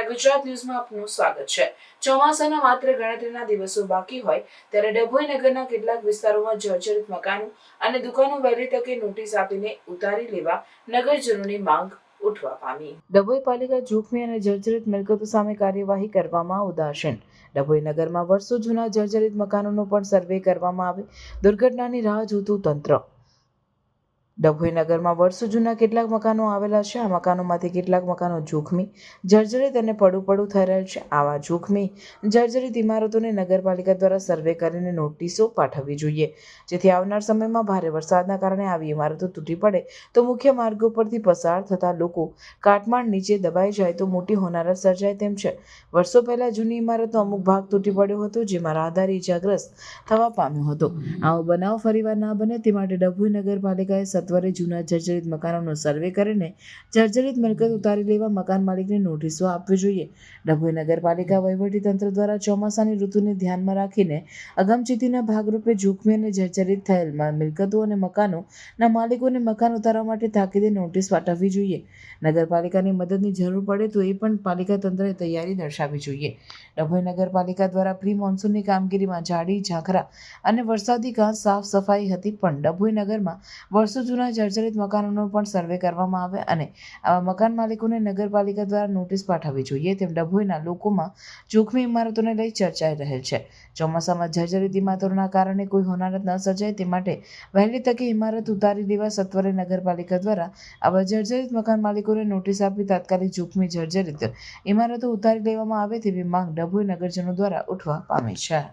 ગુજરાત ન્યૂઝમાં આપનું સ્વાગત છે। ચોમાસાના માત્ર ગણતરીના દિવસો બાકી હોય ત્યારે ડભોઈ નગરના કેટલાક વિસ્તારોમાં જર્જરિત મકાનો અને દુકાનો વહેલી તકે નોટિસ આપીને ઉતારી લેવા નગરજનોની માંગ ઉઠવા પામી। ડભોઈ પાલિકા જોખમી અને જર્જરિત મિલકતો સામે કાર્યવાહી કરવામાં ઉદાસીન। ડભોઈ નગરમાં વર્ષો જૂના જર્જરિત મકાનોનો પણ સર્વે કરવામાં આવે, દુર્ઘટનાની રાહ જોતું તંત્ર। ડભોઈ નગરમાં વર્ષો જૂના કેટલાક મકાનો આવેલા છે। આ મકાનોમાંથી કેટલાક મકાનો જોખમી, જર્જરિત અને પડું થઈ રહેલ છે। આવા જોખમી જર્જરિત ઇમારતોને નગરપાલિકા દ્વારા સર્વે કરીને નોટિસો પાઠવવી જોઈએ, જેથી આવનાર સમયમાં ભારે વરસાદના કારણે આવી ઇમારતો તૂટી પડે તો મુખ્ય માર્ગો પરથી પસાર થતા લોકો કાટમાળ નીચે દબાઈ જાય તો મોટી હોનારત સર્જાય તેમ છે। વર્ષો પહેલા જૂની ઇમારતનો અમુક ભાગ તૂટી પડ્યો હતો, જેમાં રાહદારી ઇજાગ્રસ્ત થવા પામ્યો હતો। આવો બનાવ ફરીવાર ના બને તે માટે ડભોઈ નગરપાલિકાએ સત્વરે જૂના જર્જરિત મકાનોનો સર્વે કરીને જર્જરિત મિલકત ઉતારી લેવા મકાન માલિકને નોટિસો આપવી જોઈએ। ડભોઈ નગરપાલિકા વહીવટીતંત્ર દ્વારા ચોમાસાની ઋતુને ધ્યાનમાં રાખીને અગમચેતીના ભાગરૂપે જોખમી અને જર્જરિત થયેલ મિલકતો અને મકાનોના માલિકોને મકાન ઉતારવા માટે તાકીદે નોટિસ પાઠવવી જોઈએ। નગરપાલિકાની મદદની જરૂર પડે તો એ પણ પાલિકા તંત્રએ તૈયારી દર્શાવવી જોઈએ। ડભોઈ નગરપાલિકા દ્વારા પ્રી મોન્સૂનની કામગીરીમાં ઝાડી ઝાંખરા અને વરસાદી ઘાસ સાફ સફાઈ હતી, પણ ડભોઈ નગરમાં વર્ષો જૂના જર્જરિત મકાનોનો પણ સર્વે કરવામાં આવે અને આવા મકાન માલિકોને નગરપાલિકા દ્વારા નોટિસ પાઠવવી જોઈએ તેમ ડભોઈના લોકોમાં જોખમી ઇમારતોને લઈ ચર્ચાઈ રહેલ છે। ચોમાસામાં જર્જરિત ઇમારતોના કારણે કોઈ હોનારત ન સર્જાય તે માટે વહેલી તકે ઇમારત ઉતારી લેવા સત્વરે નગરપાલિકા દ્વારા આવા જર્જરિત મકાન માલિકોને નોટિસ આપી તાત્કાલિક જોખમી જર્જરિત ઇમારતો ઉતારી લેવામાં આવે તેવી માંગ ડભોઈ નગરજનો દ્વારા ઉઠવા પામી છે।